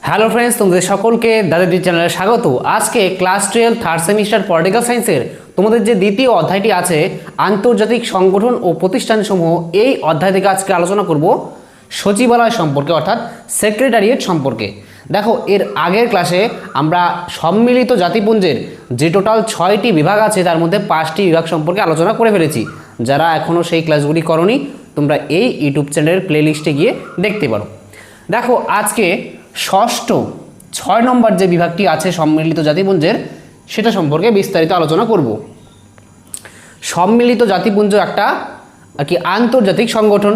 Hello friends, তোমাদের সকলকে দাদাদি চ্যানেলে স্বাগত। আজকে ক্লাস 12 থার্ড সেমিস্টার পলিটিক্যাল সায়েন্সের তোমাদের যে দ্বিতীয় অধ্যায়টি আছে আন্তর্জাতিক সংগঠন ও প্রতিষ্ঠানসমূহ, এই অধ্যায় থেকে আজকে আলোচনা করব সচিবালয় সম্পর্কে, অর্থাৎ সেক্রেটারিয়েট সম্পর্কে। দেখো, এর আগের ক্লাসে আমরা সম্মিলিত জাতিপুঞ্জের যে টোটাল 6টি বিভাগ আছে তার মধ্যে 5টি বিভাগ সম্পর্কে আলোচনা করে ফেলেছি। যারা এখনও সেই ক্লাসগুলি করনি, তোমরা এই ইউটিউব চ্যানেলের প্লেলিস্টে গিয়ে দেখতে পারো। দেখো, আজকে ষষ্ঠ 6 নম্বর যে বিভাগটি আছে সম্মিলিত জাতিপুঞ্জের, সেটা সম্পর্কে বিস্তারিত আলোচনা করব। সম্মিলিত জাতিপুঞ্জ একটা আন্তর্জাতিক সংগঠন,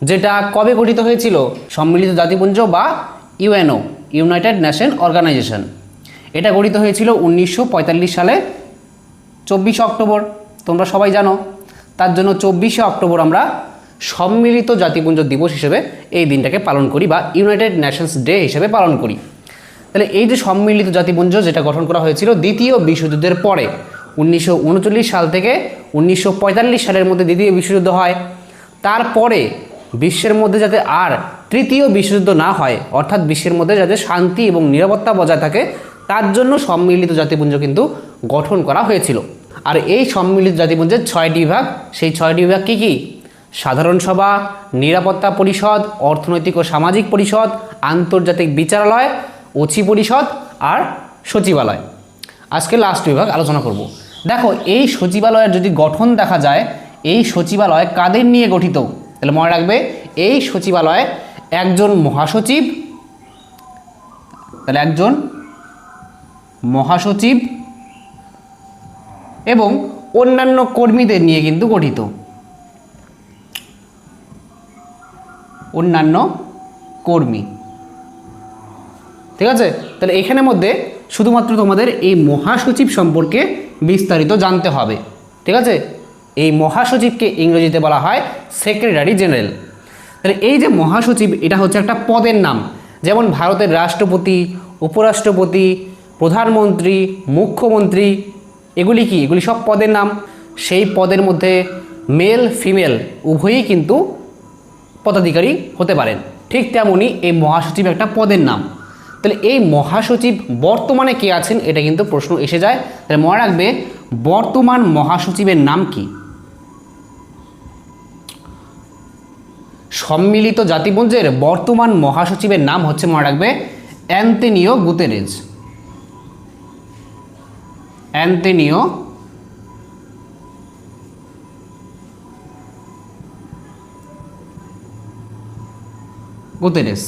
যেটা কবে গঠিত হয়েছিল? সম্মিলিত জাতিপুঞ্জ বা ইউএনও, ইউনাইটেড নেশন অর্গানাইজেশন, এটা গঠিত হয়েছিল 1945 সালে 24 অক্টোবর। তোমরা সবাই জানো, তার জন্য 24 অক্টোবর আমরা সম্মিলিত জাতিপুঞ্জ দিবস হিসেবে এই দিনটাকে পালন করি বা ইউনাইটেড নেশনস ডে হিসেবে পালন করি। তাহলে এই যে সম্মিলিত জাতিপুঞ্জ, যেটা গঠন করা হয়েছিল দ্বিতীয় বিশ্বযুদ্ধের পরে, 1939 সাল থেকে 1945 সালের মধ্যে দ্বিতীয় বিশ্বযুদ্ধ হয়। তারপরে বিশ্বের মধ্যে যাতে আর তৃতীয় বিশ্বযুদ্ধ না হয়, অর্থাৎ বিশ্বের মধ্যে যাতে শান্তি এবং নিরাপত্তা বজায় থাকে, তার জন্য সম্মিলিত জাতিপুঞ্জ কিন্তু গঠন করা হয়েছিল। আর এই সম্মিলিত জাতিপুঞ্জের 6টি বিভাগ, সেই 6টি বিভাগ কী কী? সাধারণ সভা, নিরাপত্তা পরিষদ, অর্থনৈতিক ও সামাজিক পরিষদ, আন্তর্জাতিক বিচারালয়, অছি পরিষদ আর সচিবালয়। আজকে লাস্ট বিভাগ আলোচনা করব। দেখো, এই সচিবালয়ের যদি গঠন দেখা যায়, এই সচিবালয় কাদের নিয়ে গঠিত? তাহলে মনে রাখবে, এই সচিবালয়ে একজন মহাসচিব, তাহলে একজন মহাসচিব এবং অন্যান্য কর্মীদের নিয়ে কিন্তু গঠিত। অন্যান্য কর্মী, ঠিক আছে? তাহলে এখানের মধ্যে শুধুমাত্র তোমাদের এই মহাসচিব সম্পর্কে বিস্তারিত জানতে হবে, ঠিক আছে? এই মহাসচিবকে ইংরেজিতে বলা হয় সেক্রেটারি জেনারেল। তাহলে এই যে মহাসচিব, এটা হচ্ছে একটা পদের নাম। যেমন ভারতের রাষ্ট্রপতি, উপরাষ্ট্রপতি, প্রধানমন্ত্রী, মুখ্যমন্ত্রী, এগুলি কি? এগুলি সব পদের নাম। সেই পদের মধ্যে মেল ফিমেল উভয়ই কিন্তু পদাধিকারী হতে পারেন। ঠিক তেমনই এই মহাসচিব একটা পদের নাম। তাহলে এই মহাসচিব বর্তমানে কে আছেন, এটা কিন্তু প্রশ্ন এসে যায়। তাহলে মনে রাখবে, বর্তমান মহাসচিবের নাম কি? সম্মিলিত জাতিপুঞ্জের বর্তমান মহাসচিবের নাম হচ্ছে, মনে রাখবে, অ্যান্তোনিও গুতেরেজ। Antonio Guterres.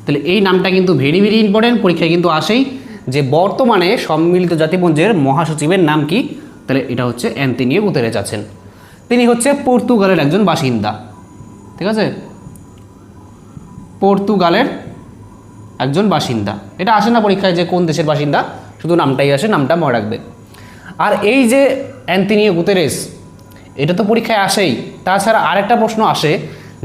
তাহলে এই নামটা কিন্তু ভেরি ভেরি ইম্পর্টেন্ট, পরীক্ষায় কিন্তু আসেই, যে বর্তমানে সম্মিলিত জাতিপুঞ্জের মহাসচিবের নাম কি? তাহলে এটা হচ্ছে অ্যান্তোনিও গুতেরেস আছেন। তিনি হচ্ছে পর্তুগালের একজন বাসিন্দা, ঠিক আছে? পর্তুগালের একজন বাসিন্দা। এটা আসে না পরীক্ষায় যে কোন দেশের বাসিন্দা, শুধু নামটাই আসে, নামটা মনে রাখবে। আর এই যে অ্যান্তোনিও গুতেরেস, এটা তো পরীক্ষায় আসেই। তাছাড়া আরেকটা প্রশ্ন আসে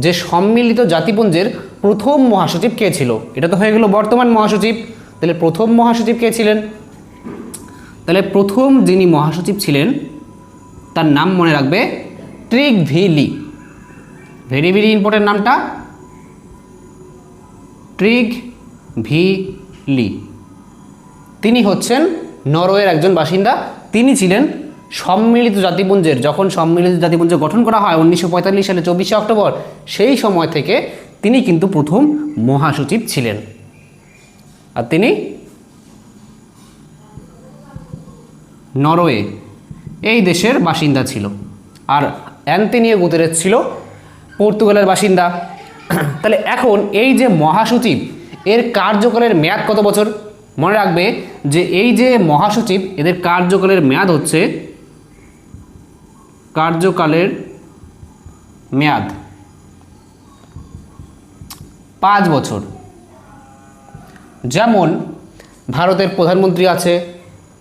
যে সম্মিলিত জাতিপুঞ্জের প্রথম মহাসচিব কে ছিল? এটা তো হয়ে গেল বর্তমান মহাসচিব। তাহলে প্রথম মহাসচিব কে ছিলেন? তাহলে প্রথম যিনি মহাসচিব ছিলেন তার নাম মনে রাখবে ট্রিগভিলি। ভেরি ভেরি ইম্পর্টেন্ট নামটা, ট্রিগভিলি। তিনি হচ্ছেন নরওয়ের একজন বাসিন্দা। তিনি ছিলেন সম্মিলিত জাতিপুঞ্জের, যখন সম্মিলিত জাতিপুঞ্জ গঠন করা হয় 1945 সালে 24 অক্টোবর, সেই সময় থেকে তিনি কিন্তু প্রথম মহাসচিব ছিলেন। আর তিনি নরওয়ে এই দেশের বাসিন্দা ছিল। আর অ্যান্তোনিও গুতেরেস ছিল পর্তুগালের বাসিন্দা। তাহলে এখন এই যে মহাসচিব, এর কার্যকালের মেয়াদ কত বছর? মনে রাখবে যে এই যে মহাসচিব, এদের কার্যকালের মেয়াদ হচ্ছে, কার্যকালের মেয়াদ 5 বছর। যেমন ভারতের প্রধানমন্ত্রী আছে,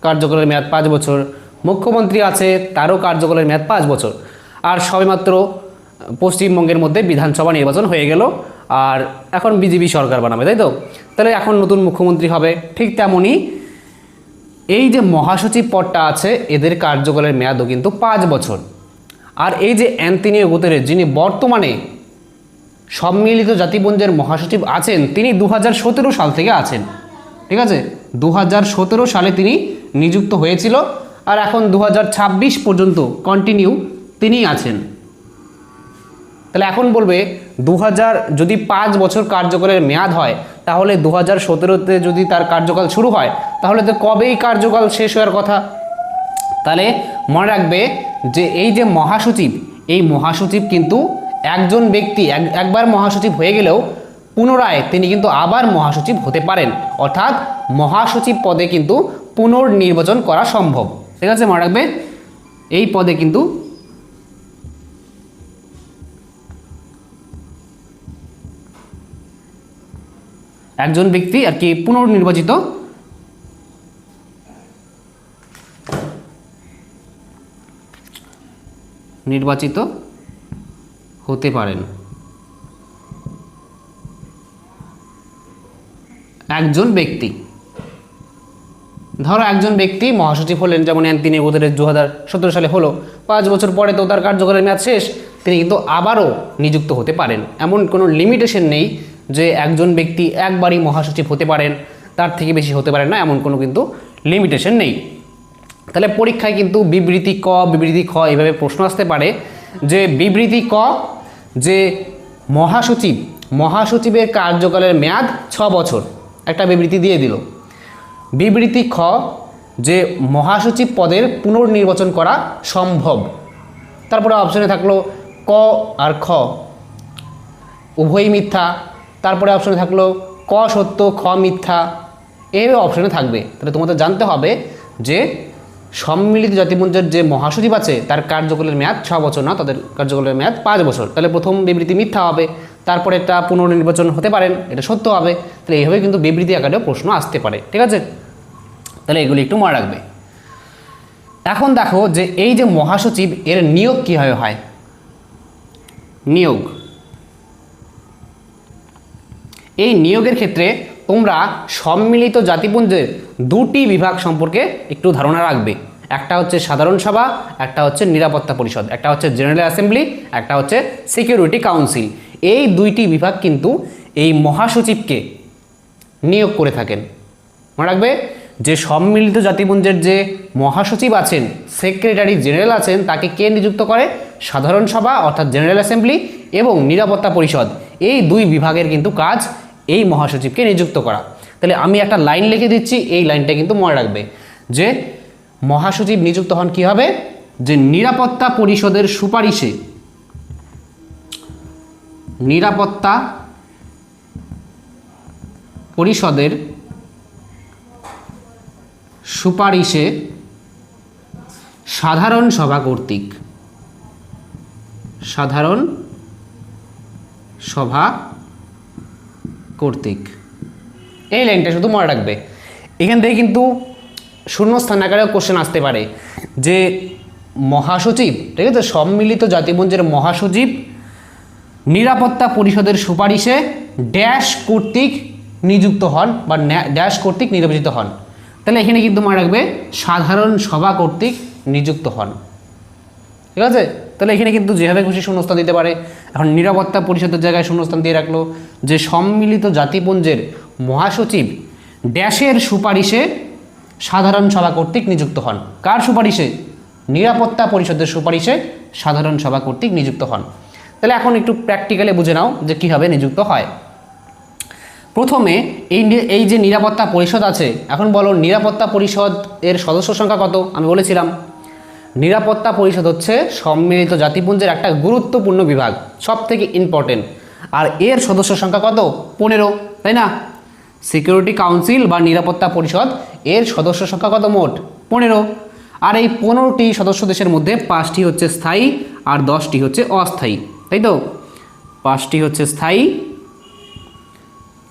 কার্যকালের মেয়াদ 5 বছর। মুখ্যমন্ত্রী আছে, তারও কার্যকালের মেয়াদ 5 বছর। আর সবেমাত্র পশ্চিমবঙ্গের মধ্যে বিধানসভা নির্বাচন হয়ে গেল, আর এখন বিজেপি সরকার বানাবে, তাই তো? তাহলে এখন নতুন মুখ্যমন্ত্রী হবে। ঠিক তেমনই এই যে মহাসচিব পদটা আছে, এদের কার্যকালের মেয়াদও কিন্তু 5 বছর। আর এই যে অ্যান্তোনিও গুতেরেস, যিনি বর্তমানে সম্মিলিত জাতিপুঞ্জের মহাসচিব আছেন তিনি 2017 সাল থেকে আছেন। ঠিক আছে, 2017 সালে তিনি নিযুক্ত হয়েছিল আর এখন 2026 পর্যন্ত কন্টিনিউ তিনিই আছেন। তাহলে এখন বলবে 2000 যদি 5 বছর কার্যকালের মেয়াদ হয় তাহলে 2017-তে যদি তার কার্যকাল শুরু হয় তাহলে তো কবেই কার্যকাল শেষ হওয়ার কথা। তাহলে মনে রাখবে যে এই যে মহাসচিব, এই মহাসচিব কিন্তু একজন ব্যক্তি একবার মহাসচিব হয়ে গেলেও পুনরায় তিনি কিন্তু আবার মহাসচিব হতে পারেন, অর্থাৎ মহাসচিব পদে কিন্তু পুনর্নির্বাচন করা সম্ভব। ঠিক আছে, মনে রাখবে এই পদে কিন্তু একজন ব্যক্তি আর কি পুনর্নির্বাচিত হতে পারেন। একজন ব্যক্তি, ধরো একজন ব্যক্তি মহাসচিব হলেন, যেমন অ্যান্টনি গুতেরেস 2017 সালে হলো, 5 বছর পরে তো তার কার্যকালের মেয়াদ শেষ, তিনি কিন্তু আবারও নিযুক্ত হতে পারেন। এমন কোনো লিমিটেশন নেই যে একজন ব্যক্তি একবারই মহাসচিব হতে পারেন, তার থেকে বেশি হতে পারেন না, এমন কোনো কিন্তু লিমিটেশন নেই। তাহলে পরীক্ষায় কিন্তু বিবৃতি ক, বিবৃতি খ এভাবে প্রশ্ন আসতে পারে যে বিবৃতি ক যে মহাসচিবের কার্যকালের মেয়াদ 6 বছর, একটা বিবৃতি দিয়ে দিল। বিবৃতি খ যে মহাসচিব পদের পুনর্নির্বাচন করা সম্ভব। তারপরে অপশনে থাকলো ক আর খ উভয়ই মিথ্যা, তারপরে অপশনে থাকলো ক সত্য খ মিথ্যা, এইভাবে অপশনে থাকবে। তাহলে তোমাদের জানতে হবে যে সম্মিলিত জাতিপুঞ্জের যে মহাসচিব আছে তার কার্যকালের মেয়াদ 6 বছর না, তাদের কার্যকালের মেয়াদ 5 বছর। তাহলে প্রথম বিবৃতি মিথ্যা হবে, তারপরে একটা পুনর্নির্বাচন হতে পারেন, এটা সত্য হবে। তাহলে এইভাবে কিন্তু বিবৃতি আকারেও প্রশ্ন আসতে পারে। ঠিক আছে, তাহলে এগুলি একটু মনে রাখবে। এখন দেখো যে এই যে মহাসচিব এর নিয়োগ কীভাবে হয়। নিয়োগ, এই নিয়োগের ক্ষেত্রে তোমরা সম্মিলিত জাতিপুঞ্জের 2টি বিভাগ সম্পর্কে একটু ধারণা রাখবে। একটা হচ্ছে সাধারণ সভা, একটা হচ্ছে নিরাপত্তা পরিষদ, একটা হচ্ছে জেনারেল অ্যাসেম্বলি, একটা হচ্ছে সিকিউরিটি কাউন্সিল। এই 2টি বিভাগ কিন্তু এই মহাসচিবকে নিয়োগ করে থাকেন। মনে রাখবে যে সম্মিলিত জাতিপুঞ্জের যে মহাসচিব আছেন, সেক্রেটারি জেনারেল আছেন, তাকে কে নিযুক্ত করে? সাধারণ সভা অর্থাৎ জেনারেল অ্যাসেম্বলি এবং নিরাপত্তা পরিষদ, এই 2 বিভাগের কিন্তু কাজ এই মহাসচিবকে নিযুক্ত করা। তাহলে আমি একটা লাইন লিখে দিচ্ছি, এই লাইনটা কিন্তু মনে রাখবে যে মহাসচিব নিযুক্ত হন কীভাবে, যে নিরাপত্তা পরিষদের সুপারিশে, নিরাপত্তা পরিষদের সুপারিশে সাধারণ সভা কর্তৃক, সাধারণ সভা কর্তৃক, এই লাইনটা শুধু মনে রাখবে। এখান থেকে কিন্তু শূন্যস্থান আকারেও কোশ্চেন আসতে পারে যে মহাসচিব, ঠিক আছে, সম্মিলিত জাতিপুঞ্জের মহাসচিব নিরাপত্তা পরিষদের সুপারিশে ড্যাশ কর্তৃক নিযুক্ত হন বা ড্যাশ কর্তৃক নির্বাচিত হন। তাহলে এখানে কিন্তু মনে রাখবে সাধারণ সভা কর্তৃক নিযুক্ত হন। ঠিক আছে, তাহলে এখানে কিন্তু যেভাবে খুশি শূন্যস্থান দিতে পারে। এখন নিরাপত্তা পরিষদের জায়গায় শূন্যস্থান দিয়ে রাখলো যে সম্মিলিত জাতিপুঞ্জের মহাসচিব ড্যাশের সুপারিশে সাধারণ সভা কর্তৃক নিযুক্ত হন। কার সুপারিশে? নিরাপত্তা পরিষদের সুপারিশে সাধারণ সভা কর্তৃক নিযুক্ত হন। তাহলে এখন একটু প্র্যাকটিক্যালি বুঝে নাও যে কীভাবে নিযুক্ত হয়। প্রথমে এই যে নিরাপত্তা পরিষদ আছে, এখন বলো নিরাপত্তা পরিষদ এর সদস্য সংখ্যা কত? আমি বলেছিলাম নিরাপত্তা পরিষদ হচ্ছে সম্মিলিত জাতিপুঞ্জের একটা গুরুত্বপূর্ণ বিভাগ, সব থেকে ইম্পর্টেন্ট। আর এর সদস্য সংখ্যা কত? 15, তাই না? সিকিউরিটি কাউন্সিল বা নিরাপত্তা পরিষদ এর সদস্য সংখ্যা কত? মোট 15। আর এই 15টি সদস্য দেশের মধ্যে 5টি হচ্ছে স্থায়ী আর 10টি হচ্ছে অস্থায়ী, তাই তো? 5টি হচ্ছে স্থায়ী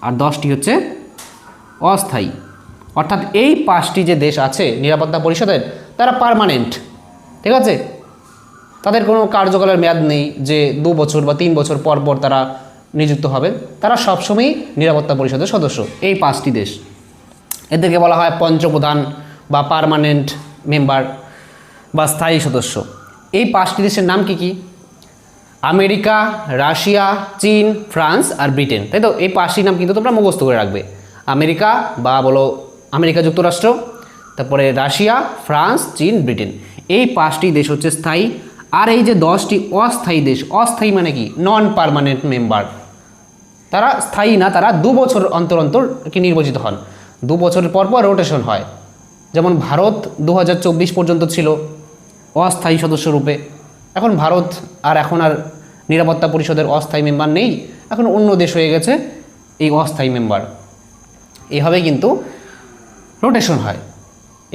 আর 10টি হচ্ছে অস্থায়ী। অর্থাৎ এই 5টি যে দেশ আছে নিরাপত্তা পরিষদের, তারা পার্মানেন্ট। ঠিক আছে, তাদের কোনো কার্যকালের মেয়াদ নেই যে 2 বছর বা 3 বছর পর পর তারা নিযুক্ত হবেন। তারা সবসময়ই নিরাপত্তা পরিষদের সদস্য, এই 5টি দেশ। এদেরকে বলা হয় পঞ্চপ্রধান বা পার্মানেন্ট মেম্বার বা স্থায়ী সদস্য। এই 5টি দেশের নাম কি কি? আমেরিকা, রাশিয়া, চীন, ফ্রান্স আর ব্রিটেন, তাই তো? এই 5টি নাম কিন্তু তোমরা মুখস্থ করে রাখবে। আমেরিকা বা বলো আমেরিকা যুক্তরাষ্ট্র, তারপরে রাশিয়া, ফ্রান্স, চীন, ব্রিটেন, এই 5টি দেশ হচ্ছে স্থায়ী। আর এই যে 10টি অস্থায়ী দেশ, অস্থায়ী মানে কি? নন পার্মানেন্ট মেম্বার, তারা স্থায়ী না, তারা 2 বছর অন্তর অন্তর কি নির্বাচিত হন, 2 বছরের পর পর রোটেশন হয়। যেমন ভারত 2024 পর্যন্ত ছিল অস্থায়ী সদস্য রূপে, এখন ভারত এখন আর নিরাপত্তা পরিষদের অস্থায়ী মেম্বার নেই, এখন অন্য দেশ হয়ে গেছে এই অস্থায়ী মেম্বার। এইভাবে কিন্তু রোটেশন হয়।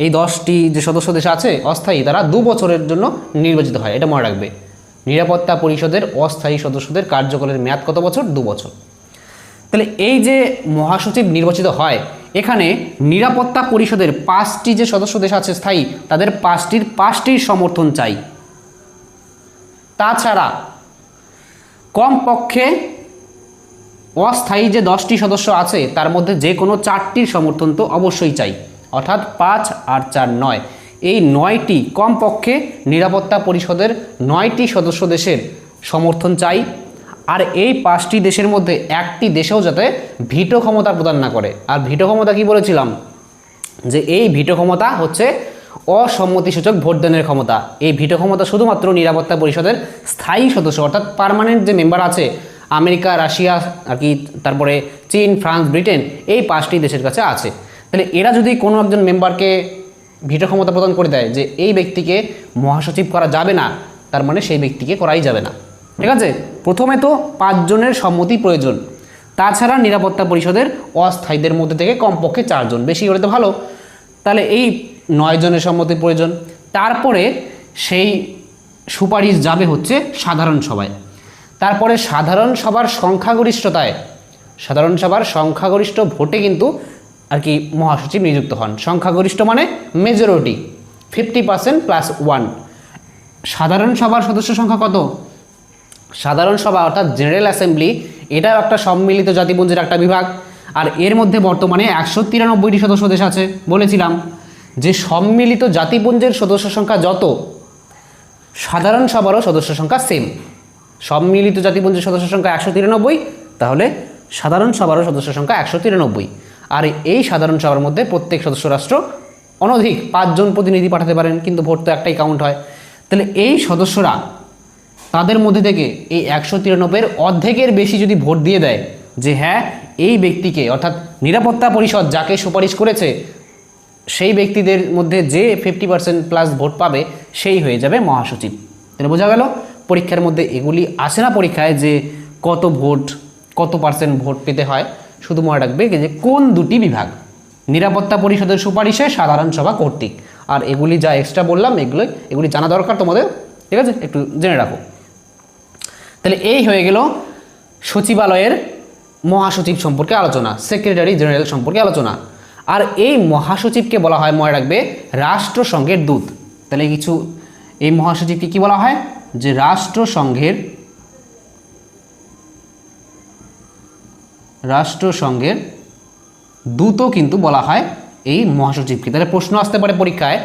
এই 10টি যে সদস্য দেশ আছে অস্থায়ী, তারা 2 বছরের জন্য নির্বাচিত হয়, এটা মনে রাখবে। নিরাপত্তা পরিষদের অস্থায়ী সদস্যদের কার্যকালের মেয়াদ কত বছর? 2 বছর। তাহলে এই যে মহাসচিব নির্বাচিত হয়, এখানে নিরাপত্তা পরিষদের 5টি যে সদস্য দেশ আছে স্থায়ী, তাদের 5টির সমর্থন চাই। তাছাড়া কমপক্ষে অস্থায়ী যে 10টি সদস্য আছে তার মধ্যে যে কোনো 4টির সমর্থন তো অবশ্যই চাই, অর্থাৎ 5 আর 4 9, এই 9টি কমপক্ষে নিরাপত্তা পরিষদের 9টি সদস্য দেশের সমর্থন চাই। আর এই 5টি দেশের মধ্যে একটি দেশেও যাতে ভিটো ক্ষমতা প্রদান না করে। আর ভিটো ক্ষমতা কি বলেছিলাম, যে এই ভিটো ক্ষমতা হচ্ছে অসম্মতিসূচক ভোটদানের ক্ষমতা। এই ভিটো ক্ষমতা শুধুমাত্র নিরাপত্তা পরিষদের স্থায়ী সদস্য অর্থাৎ পার্মানেন্ট যে মেম্বার আছে আমেরিকা, রাশিয়া আর কি, তারপরে চীন, ফ্রান্স, ব্রিটেন, এই 5টি দেশের কাছে আছে। তাহলে এরা যদি কোনো একজন মেম্বারকে ভিটো ক্ষমতা প্রদান করে দেয় যে এই ব্যক্তিকে মহাসচিব করা যাবে না, তার মানে সেই ব্যক্তিকে করাই যাবে না, ঠিক আছে? প্রথমে তো 5 জনের সম্মতি প্রয়োজন, তাছাড়া নিরাপত্তা পরিষদের অস্থায়ীদের মধ্যে থেকে কমপক্ষে 4 জন, বেশি হলে তো ভালো। তাহলে এই 9 জনের সম্মতি প্রয়োজন। তারপরে সেই সুপারিশ যাবে হচ্ছে সাধারণ সভায়। তারপরে সাধারণ সভার সংখ্যাগরিষ্ঠতায়, সাধারণ সভার সংখ্যাগরিষ্ঠ ভোটে কিন্তু আর কি মহাসচিব নিযুক্ত হন। সংখ্যাগরিষ্ঠ মানে মেজরিটি, 50% + 1। সাধারণ সভার সদস্য সংখ্যা কত? সাধারণ সভা অর্থাৎ জেনারেল অ্যাসেম্বলি, এটাও একটা সম্মিলিত জাতিপুঞ্জের একটা বিভাগ। আর এর মধ্যে বর্তমানে 193টি সদস্য দেশ আছে। বলেছিলাম যে সম্মিলিত জাতিপুঞ্জের সদস্য সংখ্যা যত, সাধারণ সভারও সদস্য সংখ্যা সেম। সম্মিলিত জাতিপুঞ্জের সদস্য সংখ্যা 193, তাহলে সাধারণ সভারও সদস্য সংখ্যা 193। আর এই সাধারণ সভার মধ্যে প্রত্যেক সদস্য রাষ্ট্র অনধিক 5 জন প্রতিনিধি পাঠাতে পারেন, কিন্তু ভোট তো একটাই কাউন্ট হয়। তাহলে এই সদস্যরা তাদের মধ্যে থেকে এই 193-এর অর্ধেকের বেশি যদি ভোট দিয়ে দেয় যে হ্যাঁ এই ব্যক্তিকে, অর্থাৎ নিরাপত্তা পরিষদ যাকে সুপারিশ করেছে সেই ব্যক্তিদের মধ্যে যে 50% + ভোট পাবে সেই হয়ে যাবে মহাসচিব। তাহলে বোঝা গেল পরীক্ষার মধ্যে এগুলি আসে না পরীক্ষায় যে কত ভোট, কত % ভোট পেতে হয়। শুধু মনে রাখবে যে কোন 2টি বিভাগ, নিরাপত্তা পরিষদের সুপারিশে সাধারণ সভা কর্তৃক। আর এগুলি যা এক্সট্রা বললাম এগুলি জানা দরকার তোমাদের, ঠিক আছে? একটু জেনে রাখো। তাহলে এই হয়ে গেল সচিবালয়ের মহাসচিব সম্পর্কে আলোচনা, সেক্রেটারি জেনারেল সম্পর্কে আলোচনা। আর এই মহাসচিবকে বলা হয়, মনে রাখবে, রাষ্ট্রসংঘের দূত। তাহলে কিছু এই মহাসচিবকে কি বলা হয়, যে রাষ্ট্রসংঘের দূতও কিন্তু বলা হয় এই মহাসচিবকে। তাহলে প্রশ্ন আসতে পারে পরীক্ষায়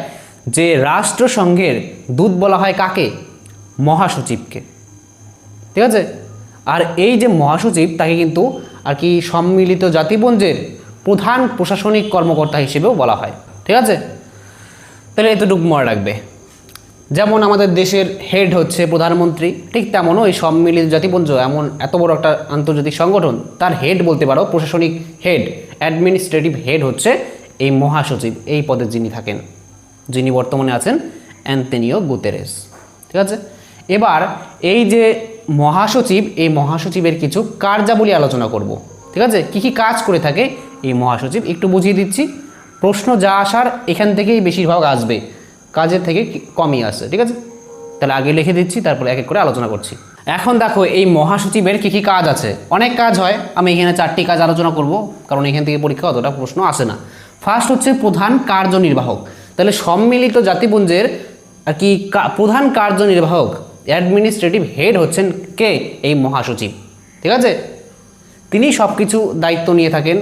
যে রাষ্ট্রসংঘের দূত বলা হয় কাকে? মহাসচিবকে, ঠিক আছে? আর এই যে মহাসচিব তাকে কিন্তু আর কি সম্মিলিত জাতিপুঞ্জের প্রধান প্রশাসনিক কর্মকর্তা হিসেবেও বলা হয়, ঠিক আছে? তাহলে এতটুকু মনে রাখবে। যেমন আমাদের দেশের হেড হচ্ছে প্রধানমন্ত্রী, ঠিক তেমনও এই সম্মিলিত জাতিপুঞ্জ এমন এত বড় একটা আন্তর্জাতিক সংগঠন, তার হেড বলতে পারো, প্রশাসনিক হেড, অ্যাডমিনিস্ট্রেটিভ হেড হচ্ছে এই মহাসচিব। এই পদে যিনি থাকেন, যিনি বর্তমানে আছেন অ্যান্তোনিও গুতেরেস, ঠিক আছে? এবার এই যে মহাসচিব, এই মহাসচিবের কিছু কার্যাবলী আলোচনা করব, ঠিক আছে? কি কি কাজ করে থাকে এই মহাসচিব একটু বুঝিয়ে দিচ্ছি। প্রশ্ন যা আসার এখান থেকেই বেশিরভাগ আসবে, কাজের থেকে কমই আসে, ঠিক আছে? তাহলে আগে লিখে দিচ্ছি, তারপরে এক এক করে আলোচনা করছি। এখন দেখো এই মহাসচিবের কি কি কাজ আছে। অনেক কাজ হয়, আমি এখানে 4টি কাজ আলোচনা করব, কারণ এখান থেকে পরীক্ষা অতটা প্রশ্ন আসে না। ফার্স্ট হচ্ছে প্রধান কার্যনির্বাহক। তাহলে সম্মিলিত জাতিপুঞ্জের আর কি প্রধান কার্যনির্বাহক, অ্যাডমিনিস্ট্রেটিভ হেড হচ্ছেন কে? এই মহাসচিব, ঠিক আছে? তিনি সব কিছু দায়িত্ব নিয়ে থাকেন,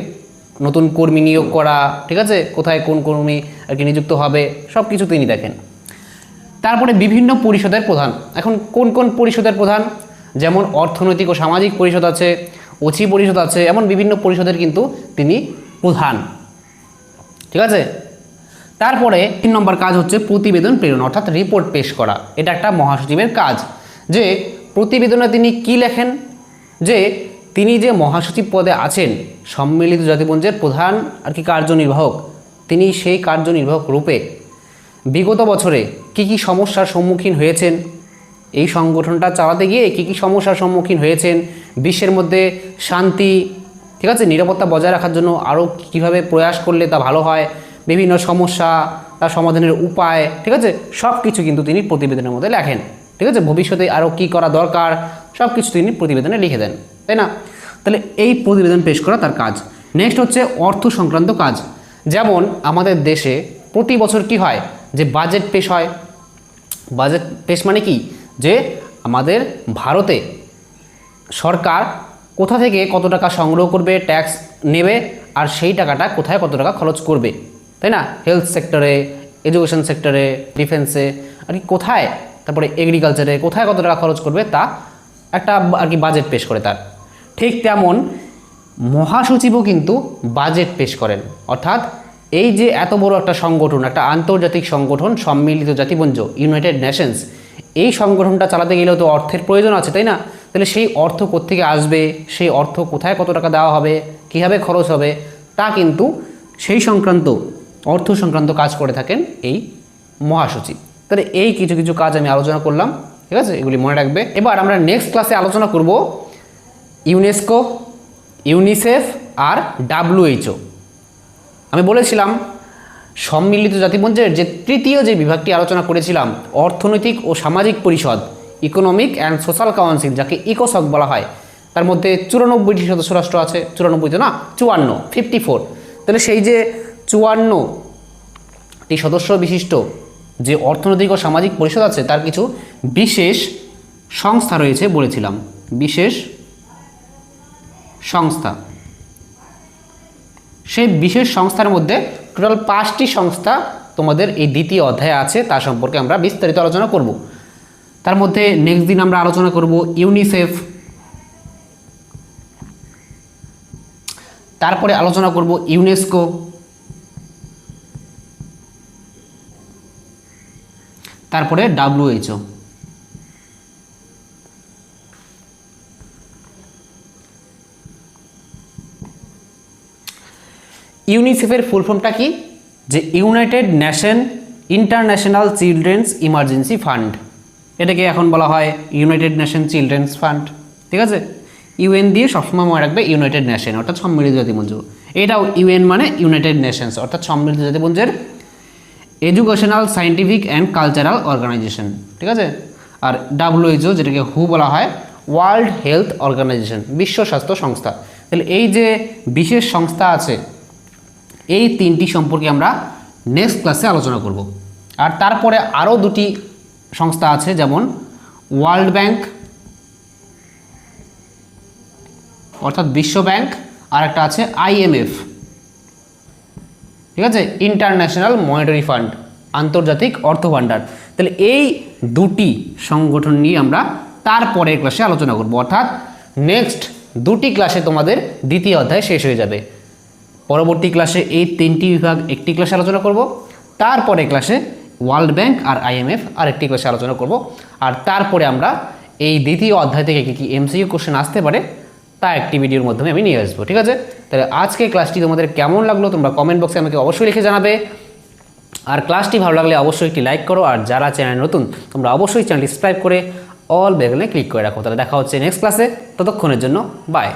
নতুন কর্মী নিয়োগ করা, ঠিক আছে, কোথায় কোন কর্মী আর কি নিযুক্ত হবে, সব কিছু তিনি দেখেন। তারপরে বিভিন্ন পরিষদের প্রধান। এখন কোন কোন পরিষদের প্রধান? যেমন অর্থনৈতিক ও সামাজিক পরিষদ আছে, অচি পরিষদ আছে, এমন বিভিন্ন পরিষদের কিন্তু তিনি প্রধান। ঠিক আছে, তারপরে 3 নম্বর কাজ হচ্ছে প্রতিবেদন প্রেরণ অর্থাৎ রিপোর্ট পেশ করা। এটা একটা মহাসচিবের কাজ, যে প্রতিবেদনে তিনি কি লেখেন, যে তিনি যে মহাসচিব পদে আছেন সম্মিলিত জাতিপুঞ্জের প্রধান আর কি কার্যনির্বাহক, তিনি সেই কার্যনির্বাহক রূপে বিগত বছরে কি কি সমস্যার সম্মুখীন হয়েছেন, এই সংগঠনটা চালাতে গিয়ে কি কি সমস্যার সম্মুখীন হয়েছেন, বিশ্বের মধ্যে শান্তি, ঠিক আছে, নিরাপত্তা বজায় রাখার জন্য আরও কীভাবে প্রয়াস করলে তা ভালো হয়, বিভিন্ন সমস্যা তার সমাধানের উপায়, ঠিক আছে, সব কিছু কিন্তু তিনি প্রতিবেদনের মধ্যে লেখেন। ঠিক আছে, ভবিষ্যতে আরও কী করা দরকার সব কিছু তিনি প্রতিবেদনে লিখে দেন, তাই না? তাহলে এই প্রতিবেদন পেশ করা তার কাজ। নেক্সট হচ্ছে অর্থ সংক্রান্ত কাজ। যেমন আমাদের দেশে প্রতি বছর কি হয়, যে বাজেট পেশ হয়। বাজেট পেশ মানে কি, যে আমাদের ভারতে সরকার কোথা থেকে কত টাকা সংগ্রহ করবে, ট্যাক্স নেবে, আর সেই টাকাটা কোথায় কত টাকা খরচ করবে, তাই না? হেলথ সেক্টরে, এডুকেশন সেক্টরে, ডিফেন্সে আর কি কোথায়, তারপরে এগ্রিকালচারে কোথায় কত টাকা খরচ করবে তা একটা আর কি বাজেট পেশ করে তার। ঠিক তেমন মহাসচিবও কিন্তু বাজেট পেশ করেন। অর্থাৎ এই যে এত বড় একটা সংগঠন, একটা আন্তর্জাতিক সংগঠন সম্মিলিত জাতিপুঞ্জ ইউনাইটেড নেশনস, এই সংগঠনটা চালাতে গেলেও তো অর্থের প্রয়োজন আছে, তাই না? তাহলে সেই অর্থ কোত্থেকে আসবে, সেই অর্থ কোথায় কত টাকা দেওয়া হবে, কীভাবে খরচ হবে, তা কিন্তু সেই সংক্রান্ত অর্থ সংক্রান্ত কাজ করে থাকেন এই মহাসচিব। তাহলে এই কিছু কিছু কাজ আমি আলোচনা করলাম, ঠিক আছে, এগুলি মনে রাখবে। এবার আমরা নেক্সট ক্লাসে আলোচনা করব ইউনেস্কো, ইউনিসেফ আর WHO। আমি বলেছিলাম সম্মিলিত জাতিপুঞ্জের যে তৃতীয় যে বিভাগটি আলোচনা করেছিলাম, অর্থনৈতিক ও সামাজিক পরিষদ, ইকোনমিক অ্যান্ড সোশ্যাল কাউন্সিল, যাকে ইকোসক বলা হয়, তার মধ্যে 94টি সদস্য রাষ্ট্র আছে। 94 না, 54। তাহলে সেই যে 54টি সদস্য বিশিষ্ট যে অর্থনৈতিক ও সামাজিক পরিষদ আছে, তার কিছু বিশেষ সংস্থা রয়েছে বলেছিলাম, বিশেষ সংস্থা। সেই বিশেষ সংস্থার মধ্যে টোটাল 5টি সংস্থা তোমাদের এই দ্বিতীয় অধ্যায়ে আছে, তার সম্পর্কে আমরা বিস্তারিত আলোচনা করব। তার মধ্যে নেক্সট দিন আমরা আলোচনা করব ইউনিসেফ, তারপরে আলোচনা করব ইউনেস্কো, তারপরে WHO। ইউনিসেফের ফুল ফর্মটা কি, যে United nation international children's emergency fund, এটাকে এখন বলা হয় ইউনাইটেড নেশন চিলড্রেন্স ফান্ড। ঠিক আছে, UN দিয়ে সবসময় মনে রাখবে ইউনাইটেড নেশন অর্থাৎ সম্মিলিত জাতিপুঞ্জ। এটাও UN মানে ইউনাইটেড নেশনস অর্থাৎ সম্মিলিত জাতিপুঞ্জের educational, scientific and cultural organisation. ঠিক আছে, আর WHO যেটাকে হু বলা হয়, ওয়ার্ল্ড হেলথ অর্গানাইজেশন, বিশ্ব স্বাস্থ্য সংস্থা। তাহলে এই যে বিশেষ সংস্থা আছে, এই 3টি সম্পর্কে আমরা নেক্সট ক্লাসে আলোচনা করব। আর তারপরে আরও 2টি সংস্থা আছে, যেমন ওয়ার্ল্ড ব্যাংক অর্থাৎ বিশ্ব ব্যাংক, আর একটা আছে IMF, ঠিক আছে, ইন্টারন্যাশনাল মনিটারি ফান্ড, আন্তর্জাতিক অর্থ ভাণ্ডার। তাহলে এই 2টি সংগঠন নিয়ে আমরা তারপরের ক্লাসে আলোচনা করব, অর্থাৎ নেক্সট 2টি ক্লাসে তোমাদের দ্বিতীয় অধ্যায় শেষ হয়ে যাবে। পরবর্তী ক্লাসে এই 3টি বিভাগ একটি ক্লাসে আলোচনা করব, তারপরে ক্লাসে ওয়ার্ল্ড ব্যাংক আর IMF আরেকটি ক্লাসে আলোচনা করব, আর তারপরে আমরা এই দ্বিতীয় অধ্যায় থেকে কী MCQ কোশ্চেন আসতে পারে তা একটি ভিডিওর মাধ্যমে আমি নিয়ে আসবো। ঠিক আছে, তাহলে আজকে ক্লাসটি তোমাদের কেমন লাগলো তোমরা কমেন্ট বক্সে আমাকে অবশ্যই লিখে জানাবে। আর ক্লাসটি ভালো লাগলে অবশ্যই একটি লাইক করো, আর যারা চ্যানেল নতুন তোমরা অবশ্যই চ্যানেলটি সাবস্ক্রাইব করে অল বেল আইকনে ক্লিক করে রাখো। তাহলে দেখা হচ্ছে নেক্সট ক্লাসে, ততক্ষণের জন্য বাই।